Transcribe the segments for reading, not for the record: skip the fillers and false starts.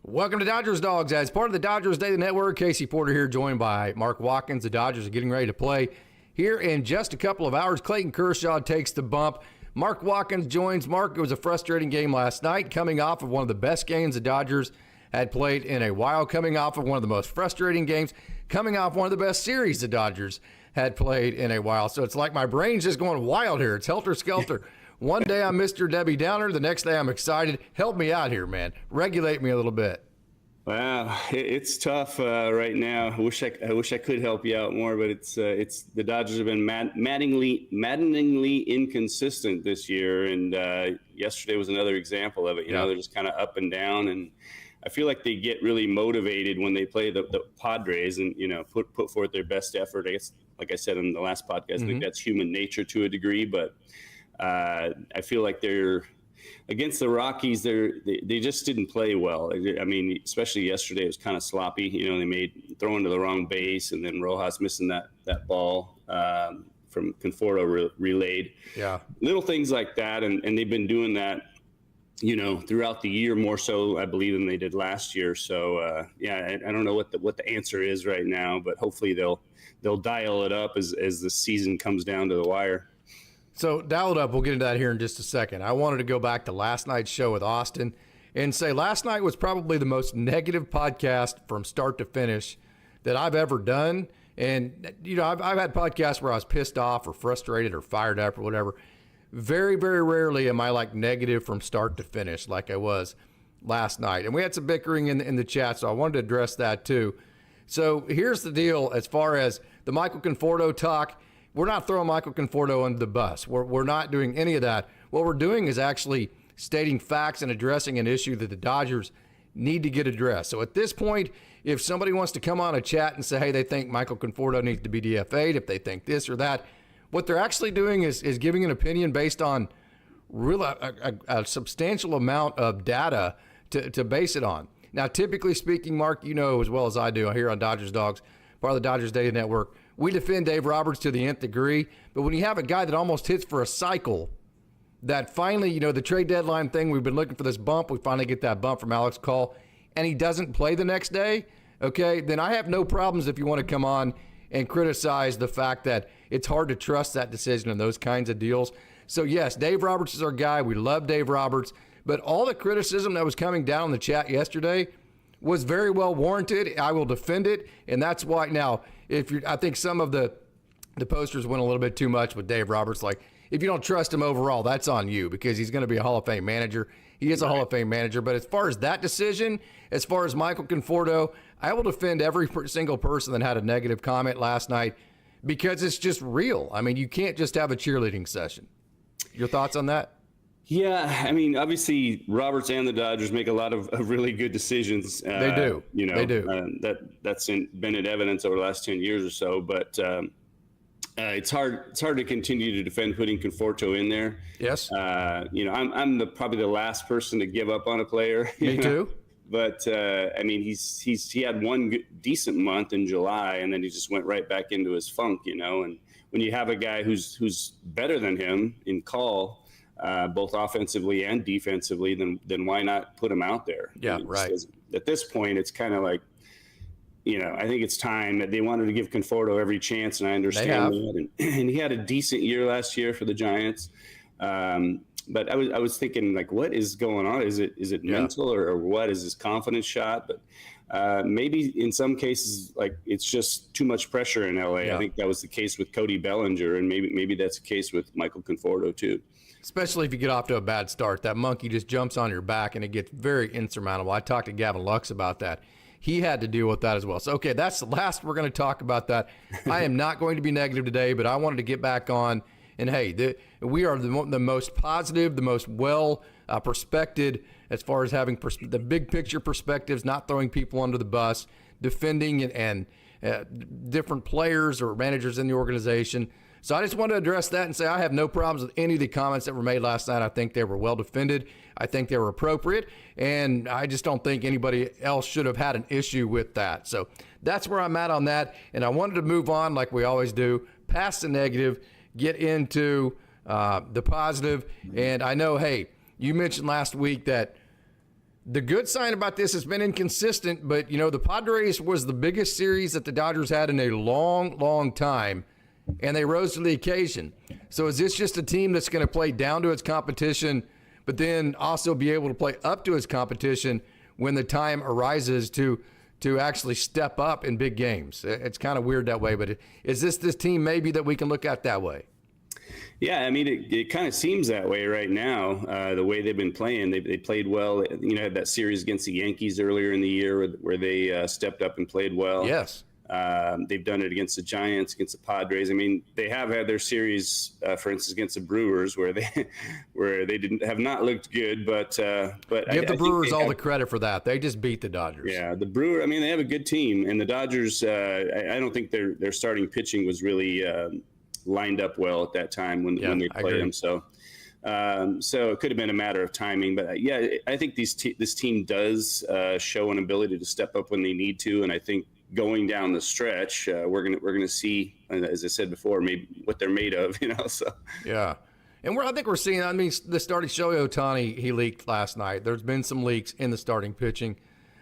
Welcome to Dodgers Dogs. As part of the Dodgers Daily Network, Casey Porter here, joined by Mark Watkins. The Dodgers are getting ready to play here in just a couple of hours. Clayton Kershaw takes the bump. Mark Watkins joins. Mark, it was a frustrating game last night, coming off of one of the best games the Dodgers had played in a while, coming off of one of the most frustrating games, coming off one of the best series the Dodgers had played in a while. So it's like my brain's just going wild here. It's helter-skelter. One day I'm Mr. Debbie Downer. The next day I'm excited. Help me out here, man. Regulate me a little bit. Wow, it's tough right now. I wish I could help you out more, but it's the Dodgers have been maddeningly inconsistent this year, and yesterday was another example of it. You know, they're just kind of up and down, and I feel like they get really motivated when they play the Padres and put forth their best effort. I guess, like I said in the last podcast, I think that's human nature to a degree, but I feel like they're against the Rockies. They just didn't play well. I mean, especially yesterday, it was kind of sloppy. They made throwing to the wrong base, and then Rojas missing that ball from Conforto relayed. Yeah, little things like that, and they've been doing that, throughout the year, more so I believe than they did last year. So I don't know what the answer is right now, but hopefully they'll dial it up as the season comes down to the wire. So dial it up. We'll get into that here in just a second. I wanted to go back to last night's show with Austin and say last night was probably the most negative podcast from start to finish that I've ever done. And, I've had podcasts where I was pissed off or frustrated or fired up or whatever. Very, very rarely am I like negative from start to finish like I was last night. And we had some bickering in the chat, so I wanted to address that too. So here's the deal as far as the Michael Conforto talk. We're not throwing Michael Conforto under the bus. We're not doing any of that. What we're doing is actually stating facts and addressing an issue that the Dodgers need to get addressed. So at this point, if somebody wants to come on a chat and say, hey, they think Michael Conforto needs to be DFA'd, if they think this or that, what they're actually doing is giving an opinion based on a substantial amount of data to base it on. Now, typically speaking, Mark, you know as well as I do here on Dodgers Dogs, part of the Dodgers Daily Network, we defend Dave Roberts to the nth degree, but when you have a guy that almost hits for a cycle, that finally, the trade deadline thing, we've been looking for this bump, we finally get that bump from Alex Call, and he doesn't play the next day, okay, then I have no problems if you want to come on and criticize the fact that it's hard to trust that decision and those kinds of deals. So yes, Dave Roberts is our guy. We love Dave Roberts, but all the criticism that was coming down in the chat yesterday was very well warranted. I will defend it, and that's why now, I think some of the posters went a little bit too much with Dave Roberts. Like, if you don't trust him overall, that's on you because he's going to be a Hall of Fame manager. He is a Hall of Fame manager. But as far as that decision, as far as Michael Conforto, I will defend every single person that had a negative comment last night because it's just real. I mean, you can't just have a cheerleading session. Your thoughts on that? Yeah, I mean, obviously, Roberts and the Dodgers make a lot of really good decisions. They do. They do. That's been in evidence over the last 10 years or so. But it's hard to continue to defend putting Conforto in there. Yes. I'm probably the last person to give up on a player. Me too. But I mean, he had one decent month in July, and then he just went right back into his funk. And when you have a guy who's better than him in Call, both offensively and defensively, then why not put him out there? Yeah, right. At this point, it's kind of like, I think it's time that they wanted to give Conforto every chance, and I understand that. And he had a decent year last year for the Giants. But I was thinking, like, what is going on? Is it mental or what? Is his confidence shot? But maybe in some cases, like, it's just too much pressure in LA. Yeah. I think that was the case with Cody Bellinger, and maybe that's the case with Michael Conforto too. Especially if you get off to a bad start. That monkey just jumps on your back, and it gets very insurmountable. I talked to Gavin Lux about that. He had to deal with that as well. So, okay, that's the last we're going to talk about that. I am not going to be negative today, but I wanted to get back on. And, hey, we are the most positive, the most well-perspected as far as having the big picture perspectives, not throwing people under the bus, defending and different players or managers in the organization. So I just wanted to address that and say I have no problems with any of the comments that were made last night. I think they were well defended. I think they were appropriate. And I just don't think anybody else should have had an issue with that. So that's where I'm at on that. And I wanted to move on like we always do, past the negative, get into the positive. And I know, hey, you mentioned last week that The good sign about this has been inconsistent, but, the Padres was the biggest series that the Dodgers had in a long, long time, and they rose to the occasion. So is this just a team that's going to play down to its competition, but then also be able to play up to its competition when the time arises to actually step up in big games? It's kind of weird that way, but is this team maybe that we can look at that way? Yeah, I mean, it kind of seems that way right now, the way they've been playing. They played well. Had that series against the Yankees earlier in the year where they stepped up and played well. Yes. They've done it against the Giants, against the Padres. I mean, they have had their series, for instance, against the Brewers, where they have not looked good. But give the Brewers all the credit for that. They just beat the Dodgers. Yeah, the Brewers. I mean, they have a good team, and the Dodgers. I don't think their starting pitching was really lined up well at that time when they played them. So it could have been a matter of timing. But I think this team does show an ability to step up when they need to, and I think going down the stretch, we're gonna see, as I said before, maybe what they're made of. So yeah. And I think we're seeing. I mean, the starting Shohei Ohtani, he leaked last night. There's been some leaks in the starting pitching,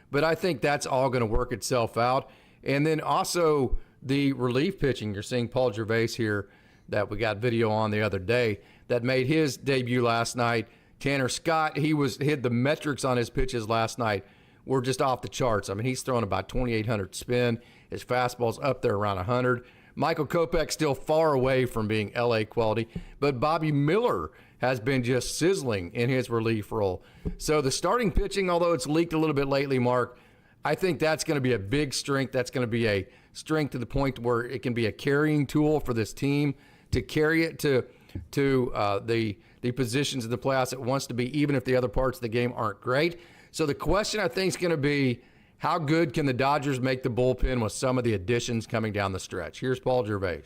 but I think that's all going to work itself out. And then also the relief pitching. You're seeing Paul Gervais here that we got video on the other day that made his debut last night. Tanner Scott, hit the metrics on his pitches last night were just off the charts. I mean, he's throwing about 2,800 spin. His fastball's up there around 100. Michael Kopech still far away from being LA quality, but Bobby Miller has been just sizzling in his relief role. So the starting pitching, although it's leaked a little bit lately, Mark, I think that's going to be a big strength. That's going to be a strength to the point where it can be a carrying tool for this team to carry it to the positions in the playoffs it wants to be, even if the other parts of the game aren't great. So the question, I think, is going to be, how good can the Dodgers make the bullpen with some of the additions coming down the stretch? Here's Paul Gervais.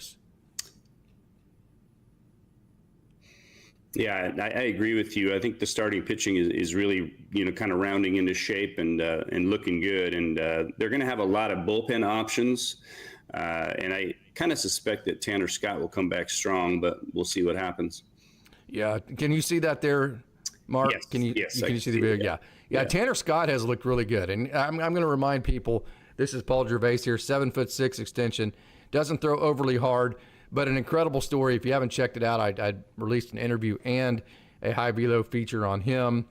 Yeah, I agree with you. I think the starting pitching is really, kind of rounding into shape and looking good. And they're going to have a lot of bullpen options. And I kind of suspect that Tanner Scott will come back strong, but we'll see what happens. Yeah. Can you see that there, Mark? Yes. Can you see the video? Yeah. Tanner Scott has looked really good. And I'm going to remind people, this is Paul Gervais here, 7'6" extension, doesn't throw overly hard, but an incredible story. If you haven't checked it out, I released an interview and a high velo feature on him.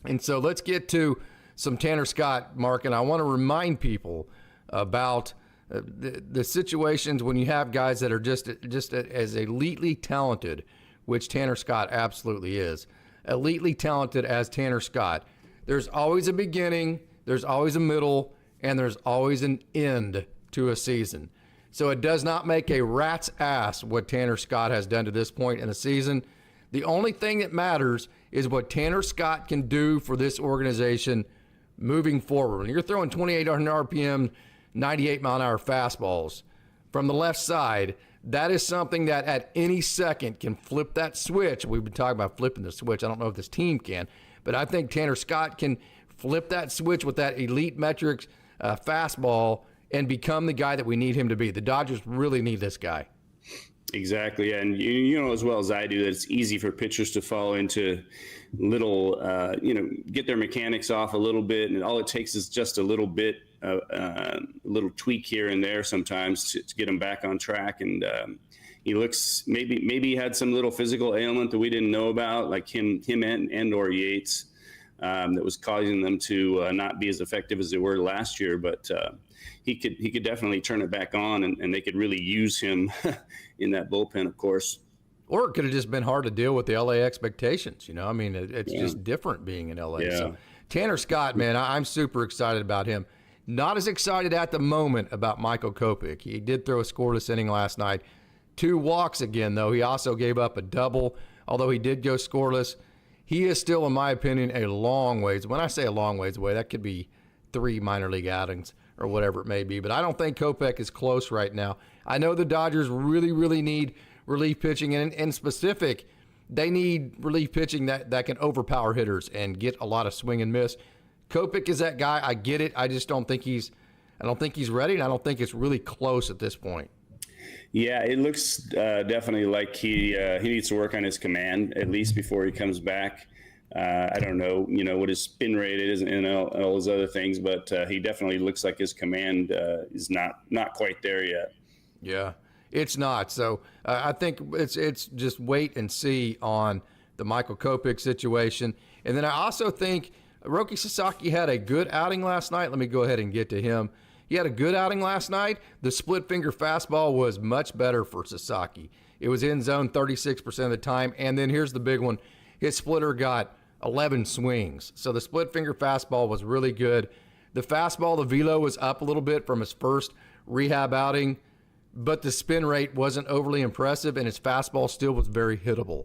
And so let's get to some Tanner Scott, Mark, and I want to remind people about the situations when you have guys that are just as elitely talented, which Tanner Scott absolutely is, elitely talented as Tanner Scott. There's always a beginning, there's always a middle, and there's always an end to a season. So it does not make a rat's ass what Tanner Scott has done to this point in the season. The only thing that matters is what Tanner Scott can do for this organization moving forward. When you're throwing 2,800 RPM, 98-mile-an-hour fastballs from the left side, that is something that at any second can flip that switch. We've been talking about flipping the switch. I don't know if this team can, but I think Tanner Scott can flip that switch with that elite metrics fastball and become the guy that we need him to be. The Dodgers really need this guy. Exactly. And you know as well as I do that it's easy for pitchers to fall into little, get their mechanics off a little bit. And all it takes is just a little bit, a little tweak here and there sometimes to get him back on track. And he looks, maybe he had some little physical ailment that we didn't know about, like him and or Yates, that was causing them to not be as effective as they were last year. But he could definitely turn it back on, and they could really use him in that bullpen, of course. Or it could have just been hard to deal with the LA expectations. I mean, it's just different being in LA. Yeah. So Tanner Scott, man, I'm super excited about him. Not as excited at the moment about Michael Kopech. He did throw a scoreless inning last night. 2 walks again, though. He also gave up a double, although he did go scoreless. He is still, in my opinion, a long ways. When I say a long ways away, that could be 3 minor league outings or whatever it may be. But I don't think Kopech is close right now. I know the Dodgers really, really need relief pitching. And in specific, they need relief pitching that can overpower hitters and get a lot of swing and miss. Kopech is that guy. I get it. I just don't think he's ready, and I don't think it's really close at this point. Yeah, it looks definitely like he needs to work on his command, at least before he comes back. I don't know, what his spin rate is and all his other things, but he definitely looks like his command is not quite there yet. Yeah, it's not. So I think it's just wait and see on the Michael Kopech situation. And then I also think Roki Sasaki had a good outing last night. Let me go ahead and get to him. He had a good outing last night. The split finger fastball was much better for Sasaki. It was in zone 36% of the time. And then here's the big one. His splitter got 11 swings. So the split finger fastball was really good. The fastball, the velo was up a little bit from his first rehab outing, but the spin rate wasn't overly impressive, and his fastball still was very hittable.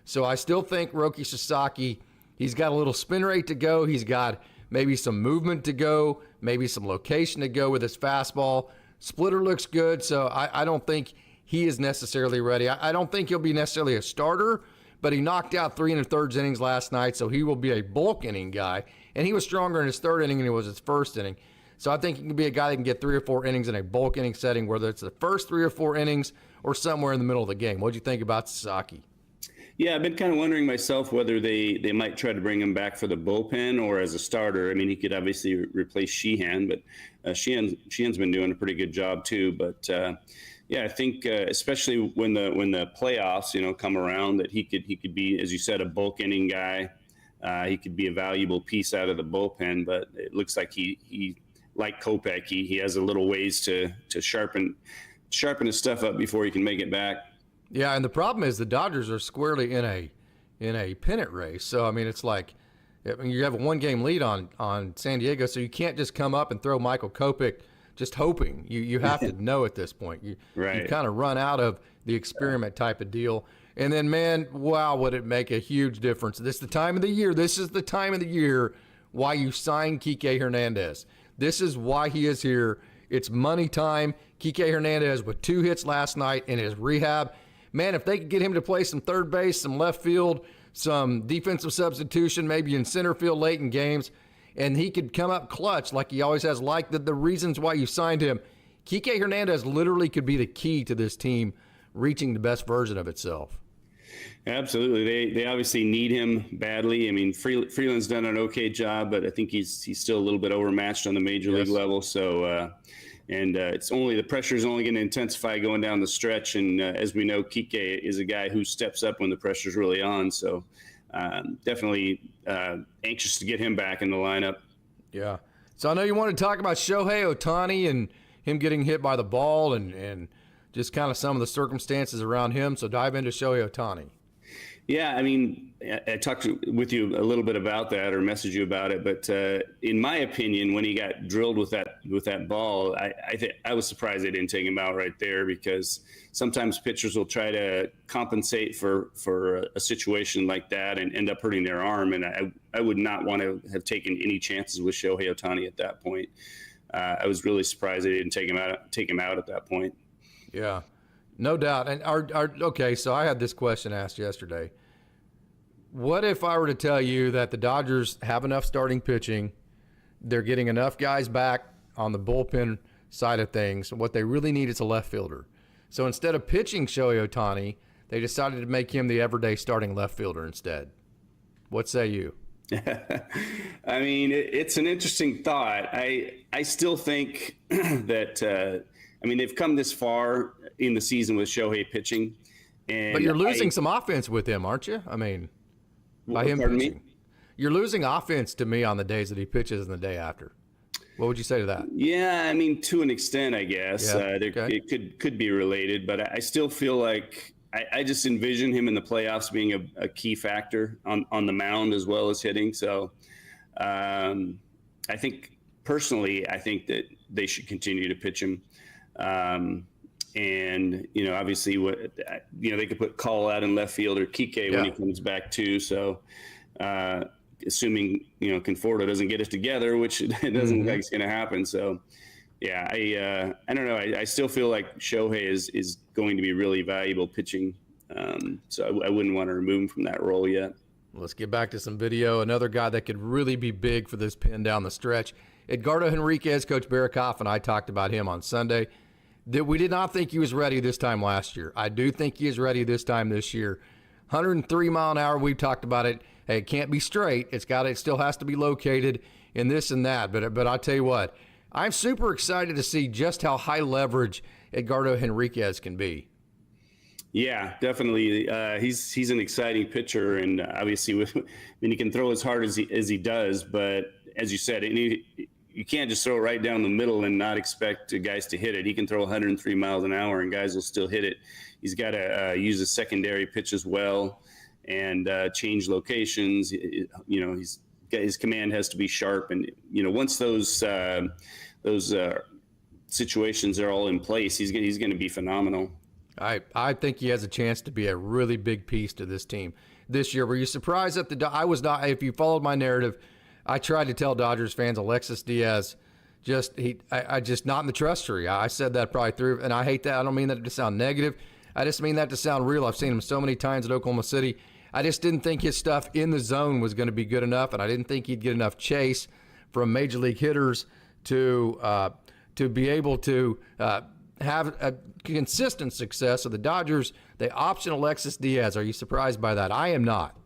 So I still think Roki Sasaki, he's got a little spin rate to go. He's got maybe some movement to go, maybe some location to go with his fastball. Splitter looks good, so I don't think he is necessarily ready. I don't think he'll be necessarily a starter, but he knocked out 3 1/3 innings last night, so he will be a bulk inning guy. And he was stronger in his third inning than he was his first inning. So I think he can be a guy that can get 3 or 4 innings in a bulk inning setting, whether it's the first 3 or 4 innings or somewhere in the middle of the game. What do you think about Sasaki? Yeah, I've been kind of wondering myself whether they might try to bring him back for the bullpen or as a starter. I mean, he could obviously replace Sheehan, but Sheehan's been doing a pretty good job too. But yeah, I think especially when the playoffs come around, that he could be, as you said, a bulk inning guy. He could be a valuable piece out of the bullpen. But it looks like he like Kopech, he has a little ways to sharpen his stuff up before he can make it back. Yeah, and the problem is the Dodgers are squarely in a pennant race. So I mean, it's like you have a 1-game lead on San Diego, so you can't just come up and throw Michael Kopech just hoping. You have to know at this point. You kind of run out of the experiment type of deal. And then, man, wow, would it make a huge difference? This is the time of the year. This is the time of the year why you sign Kike Hernandez. This is why he is here. It's money time. Kike Hernandez with 2 hits last night in his rehab. Man, if they could get him to play some third base, some left field, some defensive substitution, maybe in center field late in games, and he could come up clutch like he always has, like the reasons why you signed him. Kike Hernandez literally could be the key to this team reaching the best version of itself. Absolutely. They obviously need him badly. I mean, Freeland's done an okay job, but I think he's still a little bit overmatched on the major league level. So, it's only the pressure is only going to intensify going down the stretch. And as we know, Kike is a guy who steps up when the pressure's really on. So definitely anxious to get him back in the lineup. Yeah. So I know you want to talk about Shohei Ohtani and him getting hit by the ball and just kind of some of the circumstances around him. So dive into Shohei Ohtani. Yeah, I mean, I talked with you a little bit about that, or messaged you about it. But in my opinion, when he got drilled with that ball, I was surprised they didn't take him out right there, because sometimes pitchers will try to compensate for a situation like that and end up hurting their arm. And I would not want to have taken any chances with Shohei Ohtani at that point. I was really surprised they didn't take him out at that point. Yeah. No doubt. And okay, so I had this question asked yesterday. What if I were to tell you that the Dodgers have enough starting pitching, they're getting enough guys back on the bullpen side of things, what they really need is a left fielder. So instead of pitching Shohei Ohtani, they decided to make him the everyday starting left fielder instead. What say you? I mean, it's an interesting thought. I still think that they've come this far in the season with Shohei pitching. But you're losing some offense with him, aren't you? I mean, by him pitching. Me? You're losing offense to me on the days that he pitches and the day after. What would you say to that? Yeah, I mean, to an extent, I guess. Yeah, it could be related, but I still feel like I just envision him in the playoffs being a key factor on the mound as well as hitting. So I think that they should continue to pitch him. And obviously they could put Call out in left field, or Kike when he comes back too. So assuming Conforto doesn't get it together, which it doesn't look like it's going to happen. So yeah, I don't know. I still feel like Shohei is going to be really valuable pitching. So I wouldn't want to remove him from that role yet. Let's get back to some video. Another guy that could really be big for this pin down the stretch. Edgardo Henriquez, Coach Barrakoff and I talked about him on Sunday. That we did not think he was ready this time last year. I do think he is ready this time this year. 103 mile an hour, we've talked about it. Hey, it can't be straight. It still has to be located in this and that. But I'll tell you what, I'm super excited to see just how high leverage Edgardo Henriquez can be. Yeah, definitely. He's an exciting pitcher, and obviously, he can throw as hard as he does. But as you said, you can't just throw it right down the middle and not expect guys to hit it. He can throw 103 miles an hour, and guys will still hit it. He's got to use a secondary pitch as well, and change locations. His command has to be sharp, and once those situations are all in place, he's going to be phenomenal. I think he has a chance to be a really big piece to this team this year. Were you surprised that I was not? If you followed my narrative, I tried to tell Dodgers fans Alexis Diaz, just not in the trust tree. I said that probably through, and I hate that. I don't mean that to sound negative. I just mean that to sound real. I've seen him so many times at Oklahoma City. I just didn't think his stuff in the zone was going to be good enough, and I didn't think he'd get enough chase from major league hitters to be able to have a consistent success. So the Dodgers, they option Alexis Diaz. Are you surprised by that? I am not.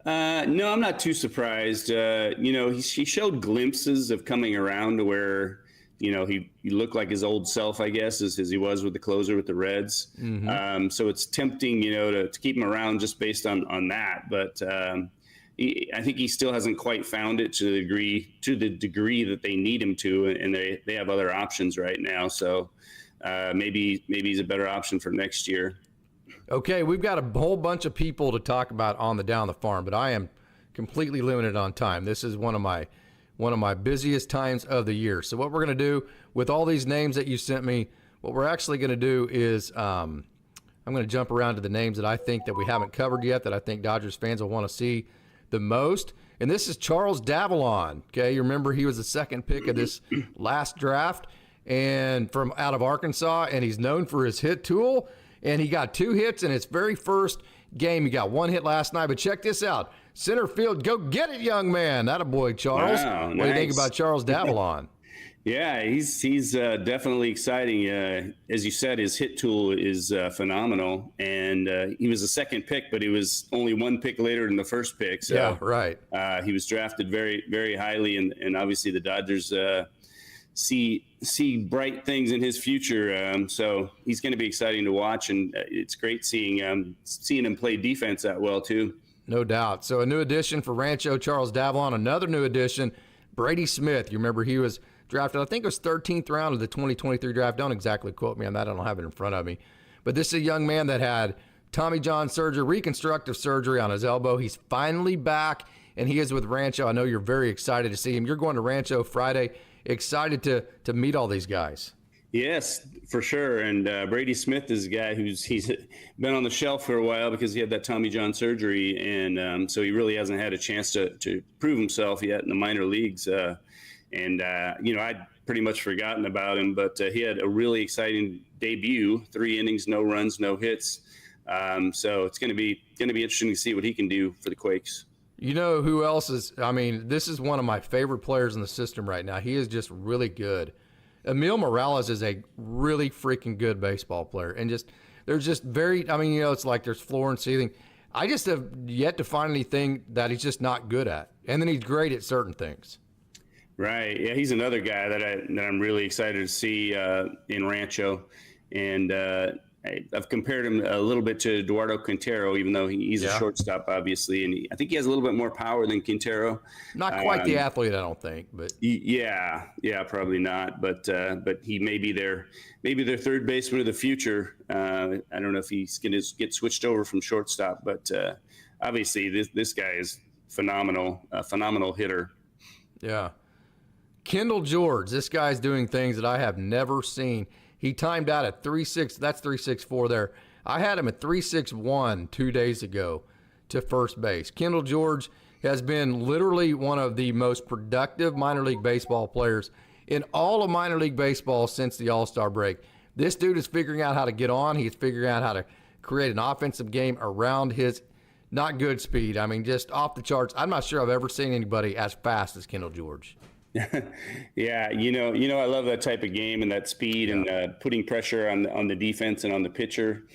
No, I'm not too surprised. He showed glimpses of coming around to where, he looked like his old self, I guess, as he was with the closer with the Reds. Mm-hmm. So it's tempting, to keep him around just based on that. But I think he still hasn't quite found it to the degree that they need him to, and they have other options right now. So maybe he's a better option for next year. Okay, we've got a whole bunch of people to talk about on the Down the Farm, but I am completely limited on time. This is one of my busiest times of the year. So what we're going to do with all these names that you sent me, what we're actually going to do is I'm going to jump around to the names that I think that we haven't covered yet, that I think Dodgers fans will want to see the most. And this is Charles Davallon. Okay, you remember he was the second pick of this last draft and from out of Arkansas, and he's known for his hit tool. And he got 2 hits in his very first game. He got 1 hit last night. But check this out. Center field, go get it, young man. Attaboy, Charles. Wow, what do you think about Charles Davallon? Yeah, he's definitely exciting. As you said, his hit tool is phenomenal. And he was the second pick, but he was only 1 pick later than the first pick. So, yeah, right. He was drafted very, very highly. And obviously the Dodgers see bright things in his future. So he's going to be exciting to watch. And it's great seeing him play defense that well, too. No doubt. So a new addition for Rancho, Charles Davallon. Another new addition, Brady Smith. You remember he was drafted, I think it was 13th round of the 2023 draft. Don't exactly quote me on that. I don't have it in front of me. But this is a young man that had Tommy John surgery, reconstructive surgery on his elbow. He's finally back, and he is with Rancho. I know you're very excited to see him. You're going to Rancho Friday. Excited to meet all these guys. Yes, for sure. And Brady Smith is a guy he's been on the shelf for a while because he had that Tommy John surgery, and so he really hasn't had a chance to prove himself yet in the minor leagues. I'd pretty much forgotten about him, but he had a really exciting debut: 3 innings, no runs, no hits. So it's going to be interesting to see what he can do for the Quakes. You know who else is? I mean, this is one of my favorite players in the system right now. He is just really good. Emil Morales is a really freaking good baseball player, and there's just very. I mean, it's like there's floor and ceiling. I just have yet to find anything that he's just not good at, and then he's great at certain things. Right. Yeah, he's another guy that I'm really excited to see in Rancho, and I've compared him a little bit to Eduardo Quintero, even though he's a shortstop, obviously, and I think he has a little bit more power than Quintero. Not quite the athlete, I don't think, but yeah, probably not. But he may be their third baseman of the future. I don't know if he's going to get switched over from shortstop, but obviously this guy is phenomenal, a phenomenal hitter. Yeah. Kendall George, this guy's doing things that I have never seen. He timed out at 3.6. That's 3.64 there. I had him at 3.61 2 days ago to first base. Kendall George has been literally one of the most productive minor league baseball players in all of minor league baseball since the All-Star break. This dude is figuring out how to get on. He's figuring out how to create an offensive game around his not good speed. I mean, just off the charts. I'm not sure I've ever seen anybody as fast as Kendall George. Yeah, I love that type of game and that speed and putting pressure on the defense and on the pitcher.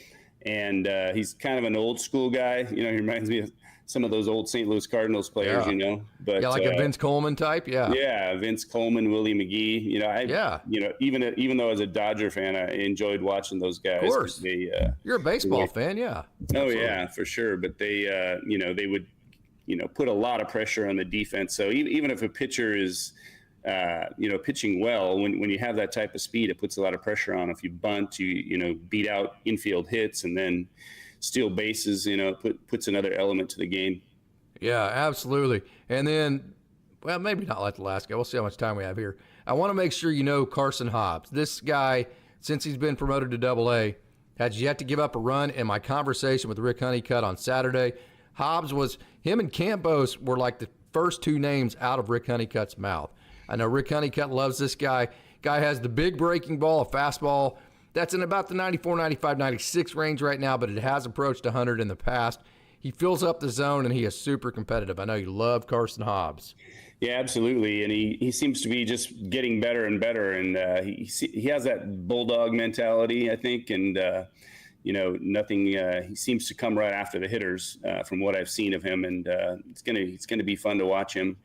And he's kind of an old school guy. He reminds me of some of those old St. Louis Cardinals players, Yeah. you know. But Yeah, like a Vince Coleman type. Yeah. yeah, Vince Coleman, Willie McGee. You know, you know, even though as a Dodger fan, I enjoyed watching those guys. Of course. They, You're a baseball fan, yeah. Oh yeah, for sure. But they, you know, they would, you know, put a lot of pressure on the defense. So even if a pitcher is, you know, pitching well, when you have that type of speed, it puts a lot of pressure on. If you bunt, you know, beat out infield hits and then steal bases, you know, puts another element to the game. Yeah, absolutely. And then, well, maybe not like the last guy. We'll see how much time we have here. I want to make sure you know Carson Hobbs. This guy, since he's been promoted to Double-A, has yet to give up a run. In my conversation with Rick Honeycutt on Saturday, Hobbs was, him and Campos were like the first two names out of Rick Honeycutt's mouth. I know Rick Honeycutt loves this guy. Guy has the big breaking ball, a fastball that's in about the 94, 95, 96 range right now, but it has approached 100 in the past. He fills up the zone, and he is super competitive. I know you love Carson Hobbs. Yeah, absolutely. And he seems to be just getting better and better. And he has that bulldog mentality, I think. And, you know, nothing, he seems to come right after the hitters from what I've seen of him. And it's going to be fun to watch him.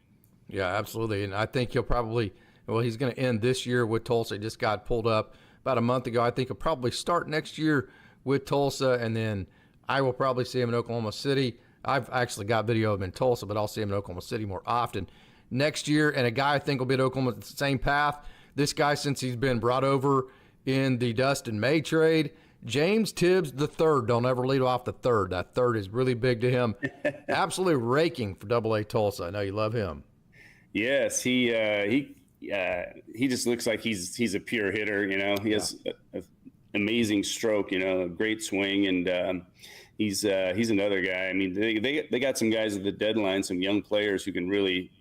Yeah, absolutely. And I think he'll probably, well, he's going to end this year with Tulsa. He just got pulled up about a month ago. I think he'll probably start next year with Tulsa, and then I will probably see him in Oklahoma City. I've actually got video of him in Tulsa, but I'll see him in Oklahoma City more often next year. And a guy I think will be at Oklahoma the same path. This guy, since he's been brought over in the Dustin May trade, James Tibbs III. Don't ever lead off the third. That third is really big to him. Absolutely raking for Double-A Tulsa. I know you love him. Yes, he just looks like he's a pure hitter. You know, he has an amazing stroke. You know, a great swing, and he's another guy. I mean, they got some guys at the deadline, some young players who can really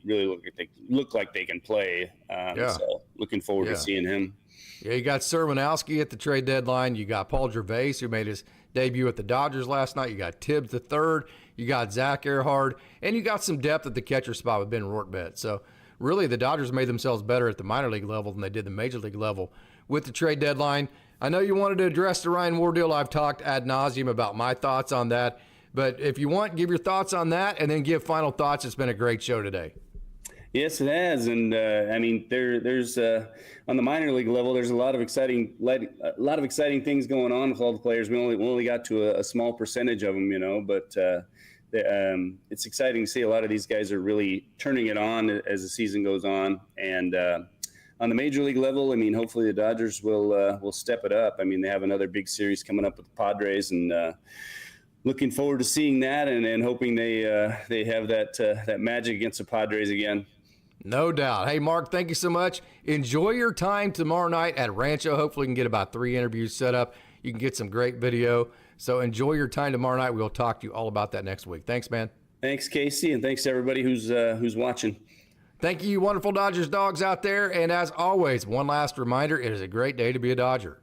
look like they can play. So looking forward to seeing him. Yeah, you got Serwanowski at the trade deadline. You got Paul Gervais, who made his debut at the Dodgers last night. You got Tibbs III. You got Zach Earhart. And you got some depth at the catcher spot with Ben Rortvedt. So really, the Dodgers made themselves better at the minor league level than they did the major league level with the trade deadline. I know you wanted to address the Ryan Moore deal. I've talked ad nauseum about my thoughts on that. But if you want, give your thoughts on that and then give final thoughts. It's been a great show today. Yes, it has, and I mean, there's on the minor league level, there's a lot of exciting things going on with all the players. We only got to a small percentage of them, you know, but it's exciting to see a lot of these guys are really turning it on as the season goes on. And on the major league level, I mean, hopefully the Dodgers will step it up. I mean, they have another big series coming up with the Padres, and looking forward to seeing that, and hoping they have that magic against the Padres again. No doubt. Hey, Mark, thank you so much. Enjoy your time tomorrow night at Rancho. Hopefully, we can get about 3 interviews set up. You can get some great video. So enjoy your time tomorrow night. We'll talk to you all about that next week. Thanks, man. Thanks, Casey, and thanks to everybody who's watching. Thank you, wonderful Dodgers dogs out there. And as always, one last reminder, it is a great day to be a Dodger.